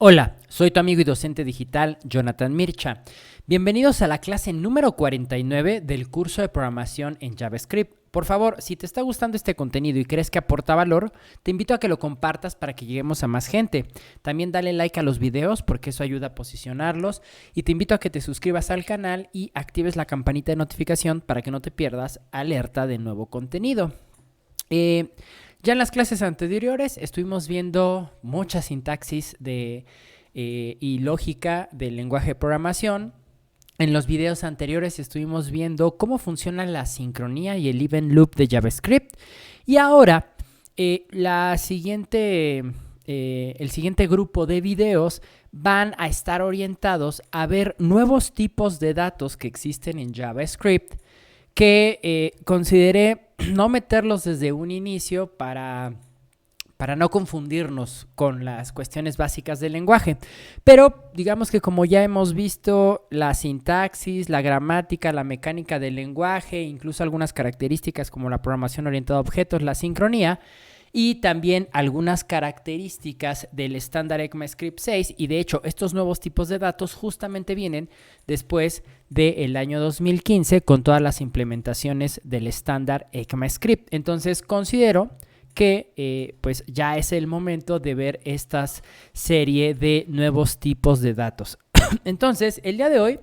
Hola, soy tu amigo y docente digital Jonathan Mircha. Bienvenidos a la clase número 49 del curso de programación en JavaScript. Por favor, si te está gustando este contenido y crees que aporta valor, te invito a que lo compartas para que lleguemos a más gente. También dale like a los videos porque eso ayuda a posicionarlos y te invito a que te suscribas al canal y actives la campanita de notificación para que no te pierdas alerta de nuevo contenido. Ya en las clases anteriores estuvimos viendo mucha sintaxis y lógica del lenguaje de programación. En los videos anteriores estuvimos viendo cómo funciona la sincronía y el event loop de JavaScript. Y ahora, el siguiente grupo de videos van a estar orientados a ver nuevos tipos de datos que existen en JavaScript que consideré no meterlos desde un inicio para no confundirnos con las cuestiones básicas del lenguaje. Pero digamos que como ya hemos visto la sintaxis, la gramática, la mecánica del lenguaje, incluso algunas características como la programación orientada a objetos, la sincronía, y también algunas características del estándar ECMAScript 6, y de hecho estos nuevos tipos de datos justamente vienen después del año 2015 con todas las implementaciones del estándar ECMAScript. Entonces considero que pues ya es el momento de ver esta serie de nuevos tipos de datos. Entonces el día de hoy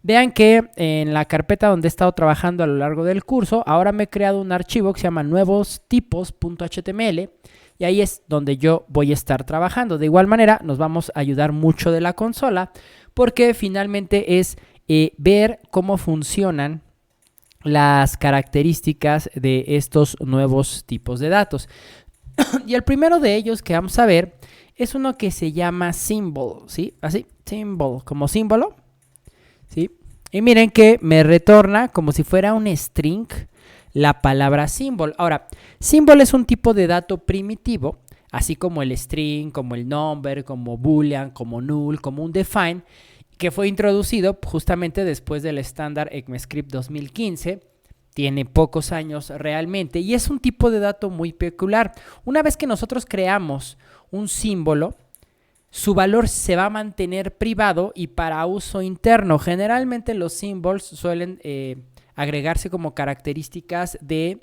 vean que en la carpeta donde he estado trabajando a lo largo del curso, ahora me he creado un archivo que se llama nuevostipos.html y ahí es donde yo voy a estar trabajando. De igual manera, nos vamos a ayudar mucho de la consola porque finalmente es ver cómo funcionan las características de estos nuevos tipos de datos. Y el primero de ellos que vamos a ver es uno que se llama symbol, ¿sí? Así, symbol, como símbolo. ¿Sí? Y miren que me retorna como si fuera un string la palabra symbol. Ahora, symbol es un tipo de dato primitivo, así como el string, como el number, como boolean, como null, como un define, que fue introducido justamente después del estándar ECMAScript 2015. Tiene pocos años realmente y es un tipo de dato muy peculiar. Una vez que nosotros creamos un símbolo, su valor se va a mantener privado y para uso interno. Generalmente los symbols suelen agregarse como características de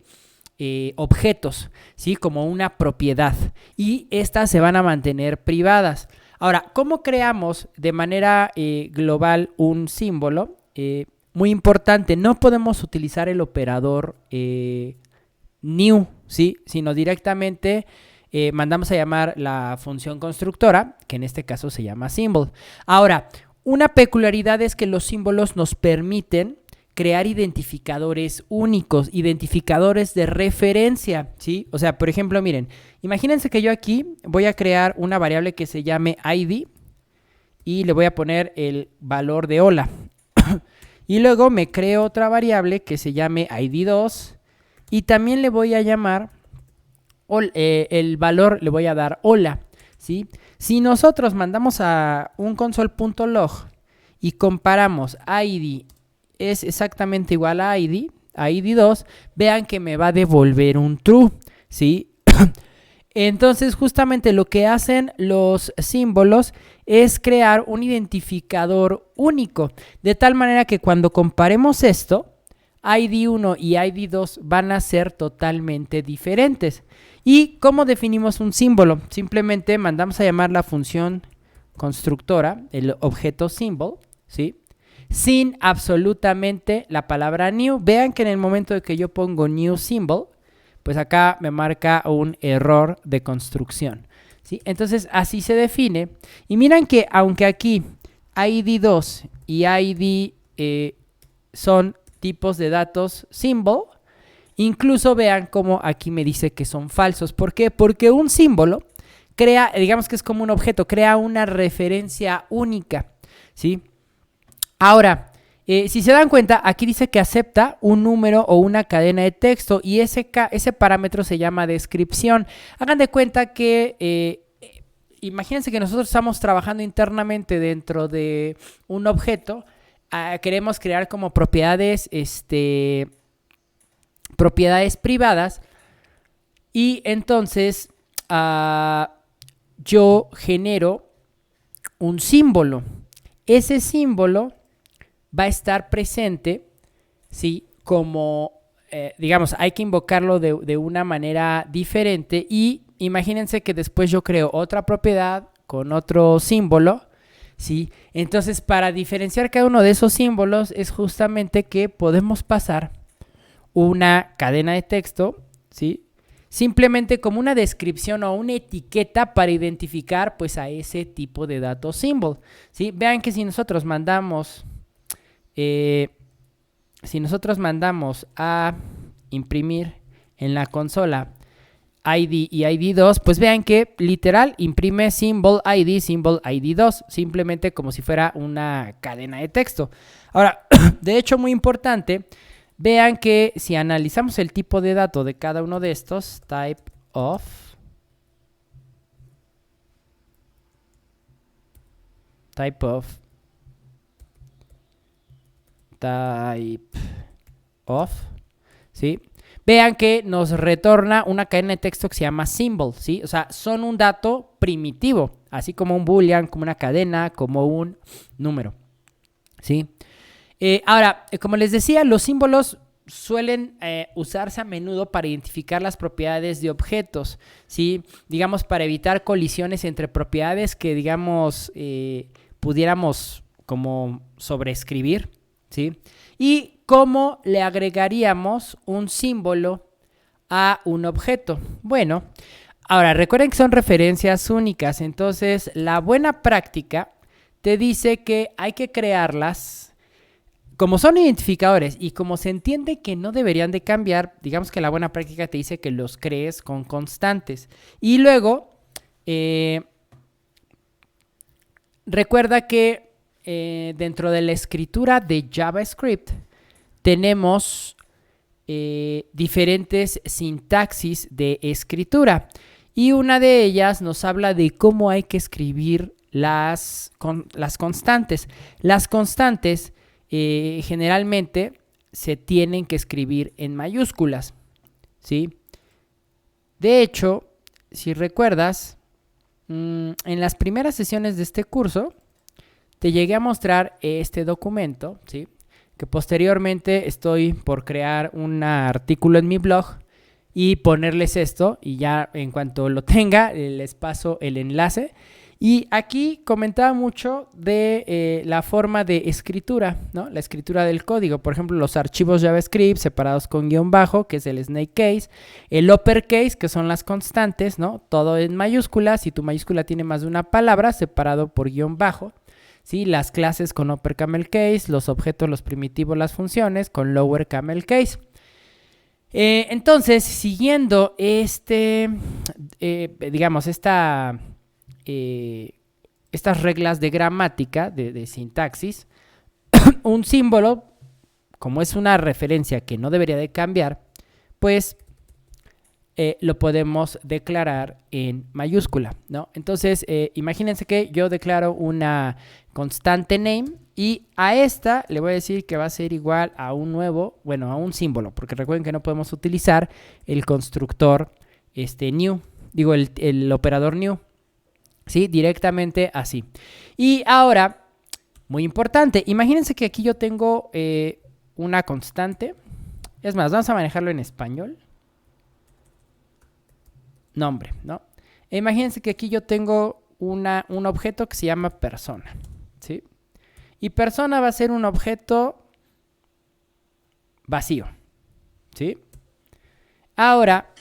objetos, ¿sí? Como una propiedad. Y estas se van a mantener privadas. Ahora, ¿cómo creamos de manera global un símbolo? Muy importante, no podemos utilizar el operador new, ¿sí? Sino directamente mandamos a llamar la función constructora, que en este caso se llama symbol. Ahora, una peculiaridad es que los símbolos nos permiten crear identificadores únicos, identificadores de referencia, ¿sí? O sea, por ejemplo, miren, imagínense que yo aquí voy a crear una variable que se llame ID y le voy a poner el valor de hola. Y luego me creo otra variable que se llame ID2 y también le voy a llamar el valor le voy a dar hola, ¿sí? Si nosotros mandamos a un console.log y comparamos ID es exactamente igual a ID2, vean que me va a devolver un true, ¿sí? Entonces justamente lo que hacen los símbolos es crear un identificador único, de tal manera que cuando comparemos esto, ID1 y ID2 van a ser totalmente diferentes. ¿Y cómo definimos un símbolo? Simplemente mandamos a llamar la función constructora, el objeto symbol, ¿sí? Sin absolutamente la palabra new. Vean que en el momento de que yo pongo new symbol, pues acá me marca un error de construcción, ¿sí? Entonces así se define. Y miren que aunque aquí ID2 y ID son tipos de datos symbol, incluso vean cómo aquí me dice que son falsos. ¿Por qué? Porque un símbolo crea, digamos que es como un objeto, crea una referencia única, ¿sí? Ahora, si se dan cuenta, aquí dice que acepta un número o una cadena de texto y ese parámetro se llama descripción. Hagan de cuenta que imagínense que nosotros estamos trabajando internamente dentro de un objeto. Queremos crear como propiedades privadas y entonces yo genero un símbolo. Ese símbolo va a estar presente, ¿sí? Como, digamos, hay que invocarlo de una manera diferente y imagínense que después yo creo otra propiedad con otro símbolo, ¿sí? Entonces, para diferenciar cada uno de esos símbolos es justamente que podemos pasar una cadena de texto, ¿sí? Simplemente como una descripción o una etiqueta para identificar pues a ese tipo de dato symbol, ¿sí? Vean que si nosotros mandamos a imprimir en la consola ID y ID2, pues vean que literal imprime symbol ID2, simplemente como si fuera una cadena de texto. Ahora, de hecho muy importante, vean que si analizamos el tipo de dato de cada uno de estos, type of ¿sí? Vean que nos retorna una cadena de texto que se llama symbol, ¿sí? O sea, son un dato primitivo, así como un boolean, como una cadena, como un número, ¿sí? Ahora, como les decía, los símbolos suelen usarse a menudo para identificar las propiedades de objetos, ¿sí? Digamos, para evitar colisiones entre propiedades que, digamos, pudiéramos como sobreescribir, ¿sí? Y cómo le agregaríamos un símbolo a un objeto. Bueno, ahora recuerden que son referencias únicas, entonces la buena práctica te dice que hay que crearlas. Como son identificadores y como se entiende que no deberían de cambiar, digamos que la buena práctica te dice que los crees con constantes. Y luego, recuerda que dentro de la escritura de JavaScript tenemos diferentes sintaxis de escritura. Y una de ellas nos habla de cómo hay que escribir las constantes. Las constantes generalmente se tienen que escribir en mayúsculas, ¿sí? De hecho, si recuerdas, en las primeras sesiones de este curso, te llegué a mostrar este documento, ¿sí? Que posteriormente estoy por crear un artículo en mi blog y ponerles esto, y ya en cuanto lo tenga, les paso el enlace. Y aquí comentaba mucho de la forma de escritura, ¿no? La escritura del código. Por ejemplo, los archivos JavaScript separados con guión bajo, que es el snake case. El uppercase, que son las constantes, ¿no? Todo en mayúsculas. Si tu mayúscula tiene más de una palabra, separado por guión bajo. ¿Sí? Las clases con upper camel case. Los objetos, los primitivos, las funciones con lower camel case. Entonces, siguiendo digamos, estas reglas de gramática, de sintaxis, un símbolo, como es una referencia que no debería de cambiar, pues lo podemos declarar en mayúscula, ¿no? Entonces, imagínense que yo declaro una constante name y a esta le voy a decir que va a ser igual a un nuevo, bueno, a un símbolo, porque recuerden que no podemos utilizar el constructor new, digo el operador new, ¿sí? Directamente así. Y ahora, muy importante, imagínense que aquí yo tengo una constante. Es más, vamos a manejarlo en español. Nombre, ¿no? Imagínense que aquí yo tengo un objeto que se llama persona, ¿sí? Y persona va a ser un objeto vacío, ¿sí? Ahora,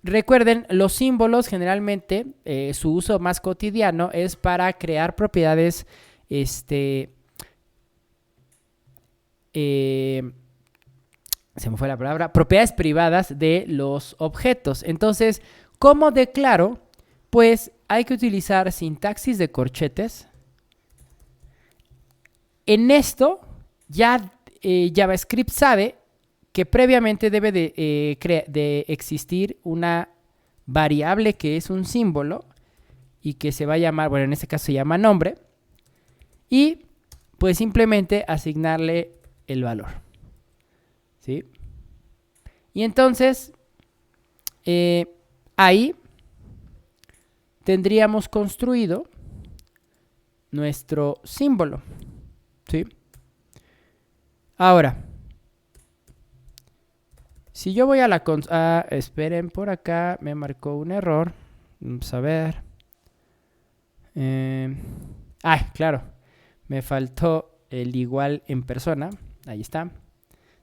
recuerden, los símbolos generalmente, su uso más cotidiano es para crear propiedades, se me fue la palabra, propiedades privadas de los objetos. Entonces, ¿cómo declaro? Pues hay que utilizar sintaxis de corchetes. En esto, ya JavaScript sabe que previamente debe de existir una variable que es un símbolo y que se va a llamar, bueno, en este caso se llama nombre, y pues simplemente asignarle el valor, ¿sí? Y entonces ahí tendríamos construido nuestro símbolo, ¿sí? Ahora, si yo voy a la consola, esperen, por acá me marcó un error. Vamos a ver. Claro, me faltó el igual en persona. Ahí está,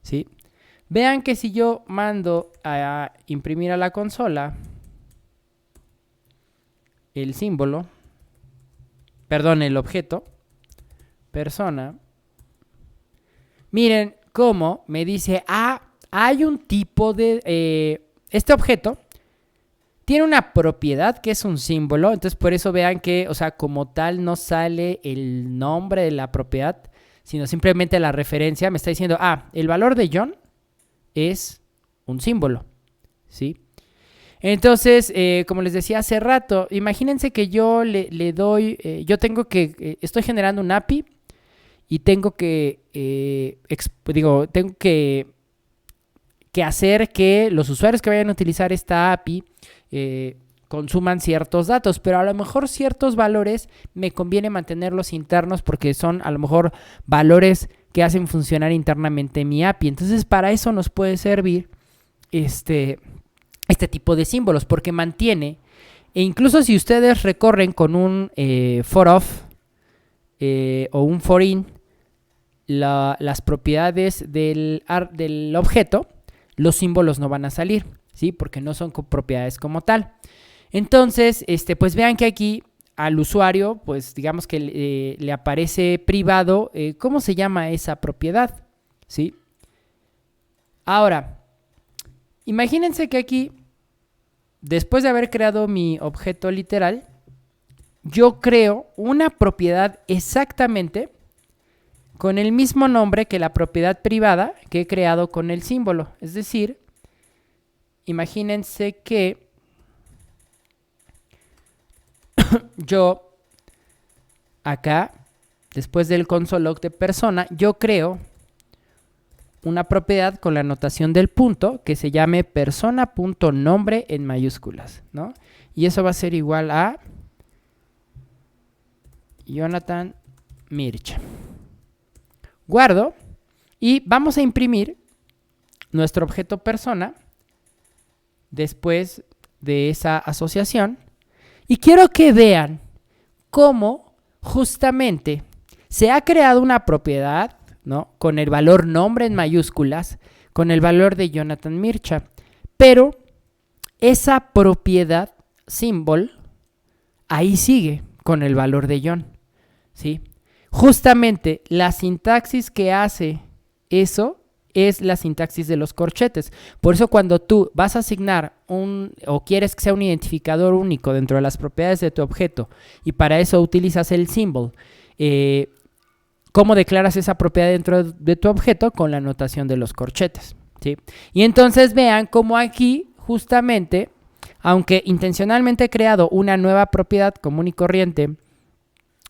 ¿sí? Vean que si yo mando a imprimir a la consola el símbolo, perdón, el objeto, persona, miren cómo me dice, hay un tipo de, este objeto tiene una propiedad que es un símbolo, entonces por eso vean que, o sea, como tal no sale el nombre de la propiedad, sino simplemente la referencia. Me está diciendo, el valor de John es un símbolo, ¿sí? Entonces, como les decía hace rato, imagínense que yo le doy, estoy generando un API y tengo que, tengo que hacer que los usuarios que vayan a utilizar esta API consuman ciertos datos, pero a lo mejor ciertos valores me conviene mantenerlos internos porque son a lo mejor valores que hacen funcionar internamente mi API. Entonces, para eso nos puede servir este tipo de símbolos, porque mantiene, e incluso si ustedes recorren con un for of o un for in las propiedades del objeto, los símbolos no van a salir, ¿sí? Porque no son propiedades como tal. Entonces, pues vean que aquí al usuario, pues digamos que le aparece privado, ¿cómo se llama esa propiedad? ¿Sí? Ahora, imagínense que aquí, después de haber creado mi objeto literal, yo creo una propiedad exactamente con el mismo nombre que la propiedad privada que he creado con el símbolo. Es decir, imagínense que yo acá, después del console.log de persona, yo creo una propiedad con la notación del punto que se llame persona.nombre en mayúsculas, ¿no? Y eso va a ser igual a Jonathan Mircha. Guardo y vamos a imprimir nuestro objeto persona después de esa asociación. Y quiero que vean cómo justamente se ha creado una propiedad, ¿no? Con el valor nombre en mayúsculas, con el valor de Jonathan Mircha. Pero esa propiedad symbol ahí sigue con el valor de John, ¿sí? Justamente la sintaxis que hace eso es la sintaxis de los corchetes. Por eso cuando tú vas a asignar o quieres que sea un identificador único dentro de las propiedades de tu objeto y para eso utilizas el symbol, ¿cómo declaras esa propiedad dentro de tu objeto? Con la notación de los corchetes, ¿sí? Y entonces vean cómo aquí justamente, aunque intencionalmente he creado una nueva propiedad común y corriente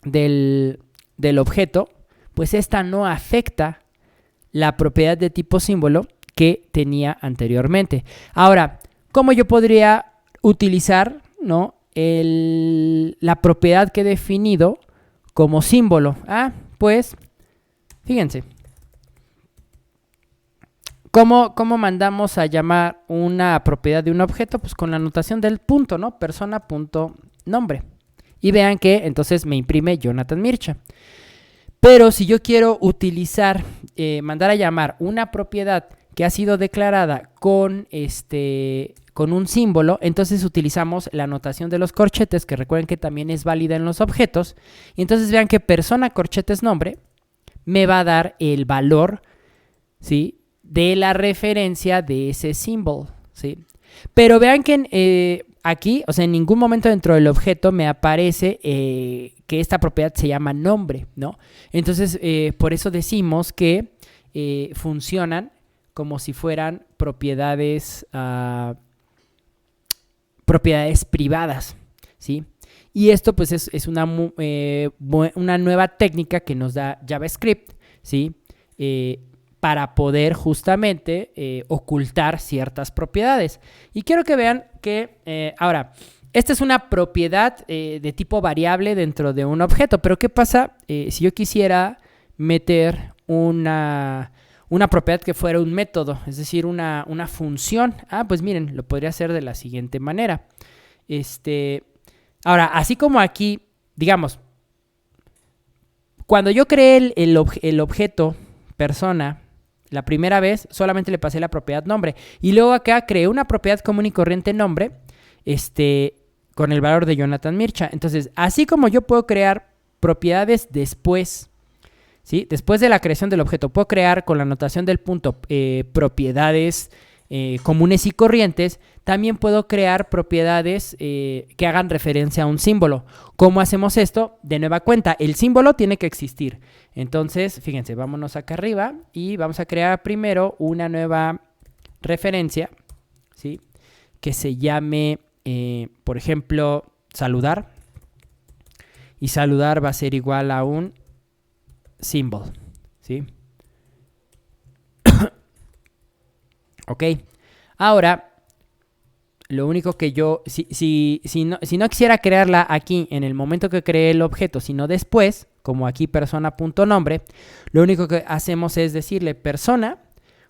del objeto, pues esta no afecta la propiedad de tipo símbolo que tenía anteriormente. Ahora, ¿cómo yo podría utilizar, ¿no? la propiedad que he definido como símbolo? Pues, fíjense. ¿Cómo mandamos a llamar una propiedad de un objeto? Pues con la notación del punto, ¿no? Persona.nombre. Y vean que entonces me imprime Jonathan Mircha. Pero si yo quiero utilizar, mandar a llamar una propiedad que ha sido declarada con un símbolo, entonces utilizamos la notación de los corchetes, que recuerden que también es válida en los objetos. Y entonces vean que persona corchetes nombre me va a dar el valor, ¿sí?, de la referencia de ese símbolo, ¿sí? Pero vean que aquí, o sea, en ningún momento dentro del objeto me aparece que esta propiedad se llama nombre, ¿no? Entonces, por eso decimos que funcionan como si fueran propiedades privadas, ¿sí? Y esto, pues, es una nueva técnica que nos da JavaScript, ¿sí? Para poder justamente ocultar ciertas propiedades. Y quiero que vean que, ahora, Esta es una propiedad de tipo variable dentro de un objeto, pero ¿qué pasa si yo quisiera meter una propiedad que fuera un método, es decir, una función? Pues miren, lo podría hacer de la siguiente manera. Ahora, así como aquí, digamos, cuando yo creé el objeto persona la primera vez, solamente le pasé la propiedad nombre. Y luego acá creé una propiedad común y corriente nombre, con el valor de Jonathan Mircha. Entonces, así como yo puedo crear propiedades después, ¿sí? Después de la creación del objeto, puedo crear con la notación del punto propiedades comunes y corrientes. También puedo crear propiedades que hagan referencia a un símbolo. ¿Cómo hacemos esto? De nueva cuenta, el símbolo tiene que existir. Entonces, fíjense, vámonos acá arriba y vamos a crear primero una nueva referencia, ¿sí? Que se llame, por ejemplo, saludar. Y saludar va a ser igual a un symbol, ¿sí? Ok, ahora, lo único que yo, si no quisiera crearla aquí en el momento que creé el objeto, sino después, como aquí persona.nombre, lo único que hacemos es decirle persona,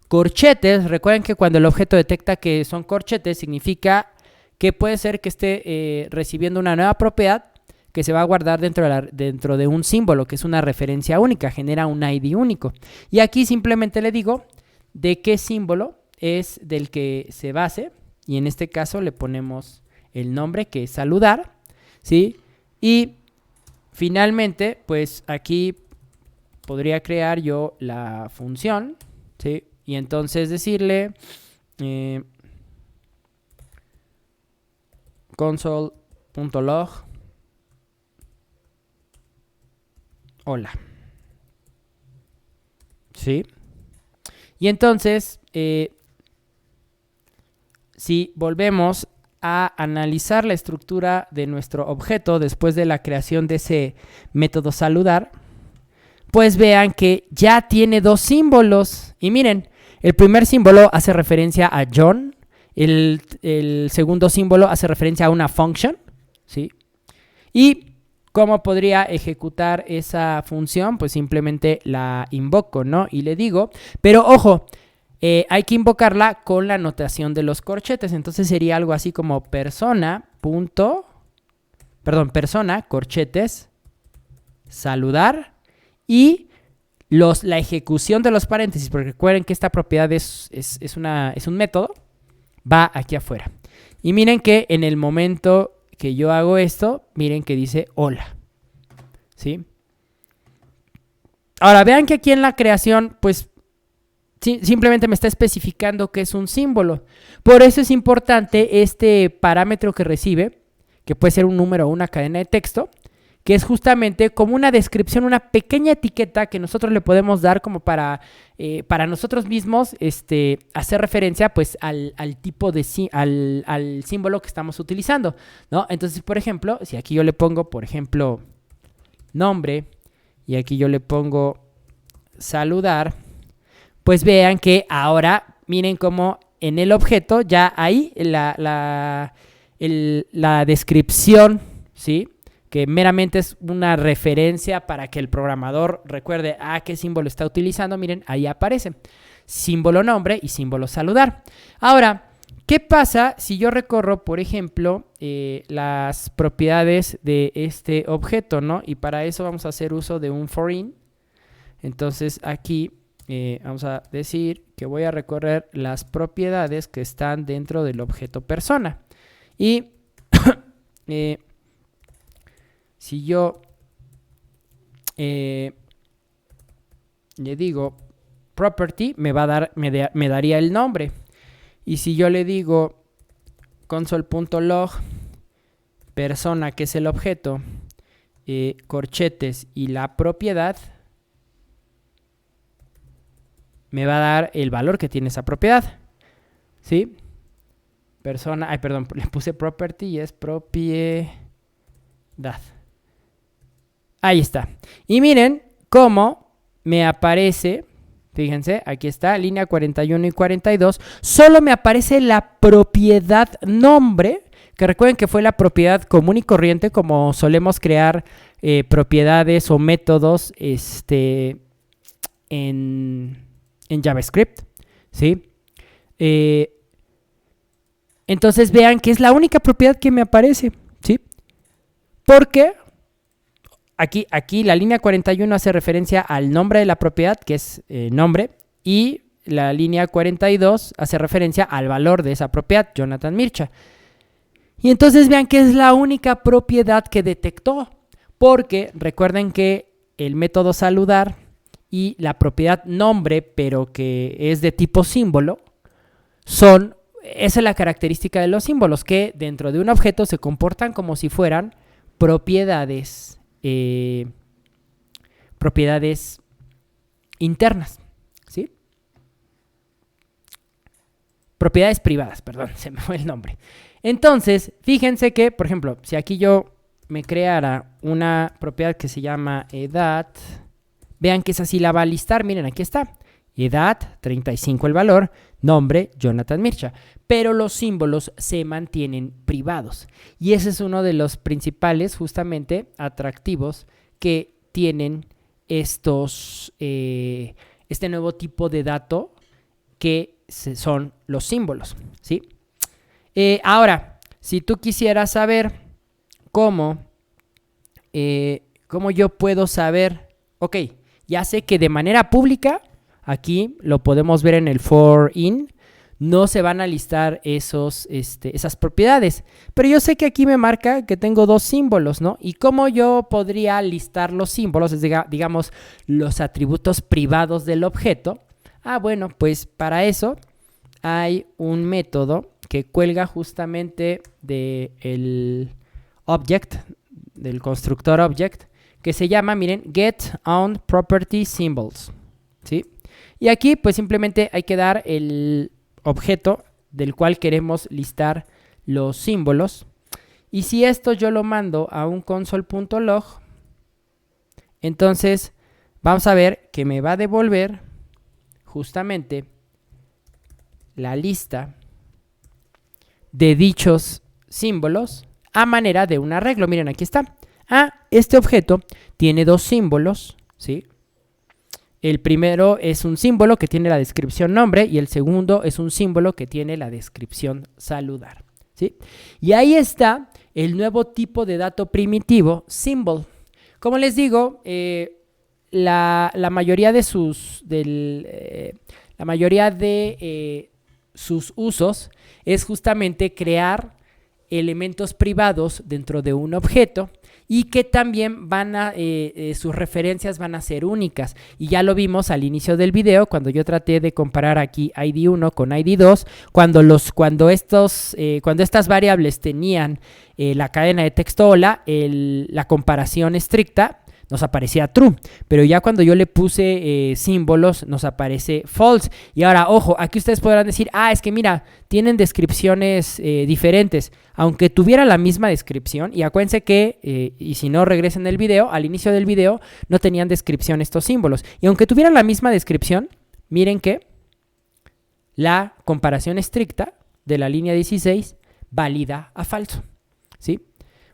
corchetes. Recuerden que cuando el objeto detecta que son corchetes, significa que puede ser que esté recibiendo una nueva propiedad que se va a guardar dentro de un símbolo, que es una referencia única, genera un ID único. Y aquí simplemente le digo de qué símbolo es del que se base, y en este caso le ponemos el nombre, que es saludar, ¿sí? Y finalmente, pues aquí podría crear yo la función, ¿sí? Y entonces decirle console.log hola, ¿sí? Y entonces, si volvemos a analizar la estructura de nuestro objeto después de la creación de ese método saludar, pues vean que ya tiene dos símbolos. Y miren, el primer símbolo hace referencia a John, el segundo símbolo hace referencia a una function, ¿sí? Y ¿cómo podría ejecutar esa función? Pues simplemente la invoco, ¿no? Y le digo, pero ojo, hay que invocarla con la notación de los corchetes. Entonces sería algo así como persona, corchetes, saludar, y la ejecución de los paréntesis, porque recuerden que esta propiedad es un método, va aquí afuera. Y miren que en el momento que yo hago esto, miren que dice hola, ¿sí? Ahora, vean que aquí en la creación, pues, simplemente me está especificando que es un símbolo. Por eso es importante este parámetro que recibe, que puede ser un número o una cadena de texto, que es justamente como una descripción, una pequeña etiqueta que nosotros le podemos dar como para nosotros mismos hacer referencia pues al tipo de al símbolo que estamos utilizando, ¿no? Entonces, por ejemplo, si aquí yo le pongo, por ejemplo, nombre, y aquí yo le pongo saludar, pues vean que ahora, miren cómo en el objeto ya hay la descripción, ¿sí? Que meramente es una referencia para que el programador recuerde a qué símbolo está utilizando. Miren, ahí aparece símbolo nombre y símbolo saludar. Ahora, ¿qué pasa si yo recorro, por ejemplo, las propiedades de este objeto, ¿no? Y para eso vamos a hacer uso de un foreign. Entonces aquí vamos a decir que voy a recorrer las propiedades que están dentro del objeto persona. Y si yo le digo property, me daría el nombre. Y si yo le digo console.log persona, que es el objeto, corchetes y la propiedad, me va a dar el valor que tiene esa propiedad, ¿sí? Persona, perdón, le puse property y es propiedad. Ahí está. Y miren cómo me aparece, fíjense, aquí está, línea 41 y 42, solo me aparece la propiedad nombre que recuerden que fue la propiedad común y corriente como solemos crear propiedades o métodos en JavaScript, ¿sí? Entonces vean que es la única propiedad que me aparece, ¿sí? Porque aquí la línea 41 hace referencia al nombre de la propiedad, que es nombre, y la línea 42 hace referencia al valor de esa propiedad, Jonathan Mircha. Y entonces vean que es la única propiedad que detectó, porque recuerden que el método saludar y la propiedad nombre, pero que es de tipo símbolo, esa es la característica de los símbolos, que dentro de un objeto se comportan como si fueran propiedades internas, ¿sí? Propiedades privadas, perdón, se me fue el nombre. Entonces, fíjense que, por ejemplo, si aquí yo me creara una propiedad que se llama edad, vean que esa sí la va a listar, miren, aquí está. Edad, 35 el valor, nombre, Jonathan Mircha. Pero los símbolos se mantienen privados. Y ese es uno de los principales, justamente, atractivos que tienen este nuevo tipo de dato que son los símbolos, ¿sí? Ahora, si tú quisieras saber cómo yo puedo saber, ok, ya sé que de manera pública, aquí lo podemos ver en el for in, no se van a listar esas propiedades, pero yo sé que aquí me marca que tengo dos símbolos, ¿no? ¿Y cómo yo podría listar los símbolos, digamos, los atributos privados del objeto? Bueno, pues para eso hay un método que cuelga justamente del object, del constructor object, que se llama, miren, getOnPropertySymbols, ¿sí? Y aquí pues simplemente hay que dar el objeto del cual queremos listar los símbolos. Y si esto yo lo mando a un console.log, entonces vamos a ver que me va a devolver justamente la lista de dichos símbolos a manera de un arreglo. Miren, aquí está. Este objeto tiene dos símbolos, ¿sí? El primero es un símbolo que tiene la descripción nombre y el segundo es un símbolo que tiene la descripción saludar, ¿sí? Y ahí está el nuevo tipo de dato primitivo, symbol. Como les digo, la mayoría de sus usos es justamente crear elementos privados dentro de un objeto y que también sus referencias van a ser únicas. Y ya lo vimos al inicio del video cuando yo traté de comparar aquí ID1 con ID2, cuando estas variables tenían la cadena de texto hola, la comparación estricta nos aparecía true, pero ya cuando yo le puse símbolos nos aparece false. Y ahora, ojo, aquí ustedes podrán decir, es que mira, tienen descripciones diferentes, aunque tuviera la misma descripción. Y acuérdense que, y si no regresen el video, al inicio del video no tenían descripción estos símbolos. Y aunque tuvieran la misma descripción, miren que la comparación estricta de la línea 16 valida a falso, ¿sí?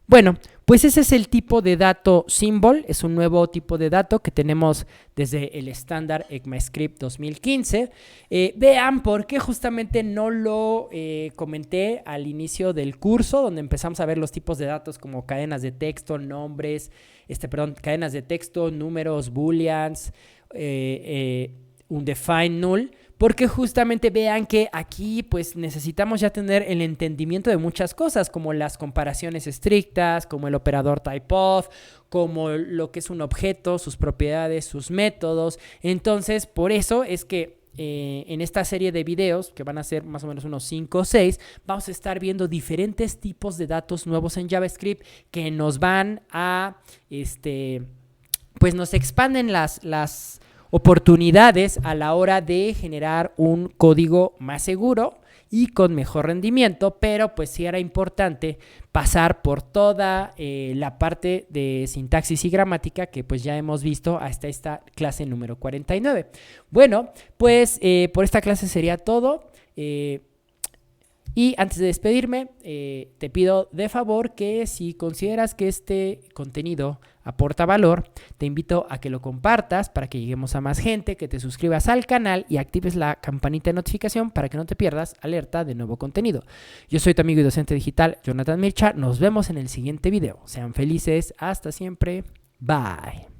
Bueno, pues ese es el tipo de dato symbol, es un nuevo tipo de dato que tenemos desde el estándar ECMAScript 2015. Vean por qué justamente no lo comenté al inicio del curso, donde empezamos a ver los tipos de datos como cadenas de texto, cadenas de texto, números, booleans, undefined null. Porque justamente vean que aquí pues necesitamos ya tener el entendimiento de muchas cosas, como las comparaciones estrictas, como el operador typeof, como lo que es un objeto, sus propiedades, sus métodos. Entonces, por eso es que en esta serie de videos, que van a ser más o menos unos 5 o 6, vamos a estar viendo diferentes tipos de datos nuevos en JavaScript que nos van a, pues nos expanden las oportunidades a la hora de generar un código más seguro y con mejor rendimiento, pero pues sí era importante pasar por toda la parte de sintaxis y gramática que pues ya hemos visto hasta esta clase número 49. Bueno, pues por esta clase sería todo. Y antes de despedirme, te pido de favor que si consideras que este contenido aporta valor, te invito a que lo compartas para que lleguemos a más gente, que te suscribas al canal y actives la campanita de notificación para que no te pierdas alerta de nuevo contenido. Yo soy tu amigo y docente digital, Jonathan Mircha. Nos vemos en el siguiente video. Sean felices. Hasta siempre. Bye.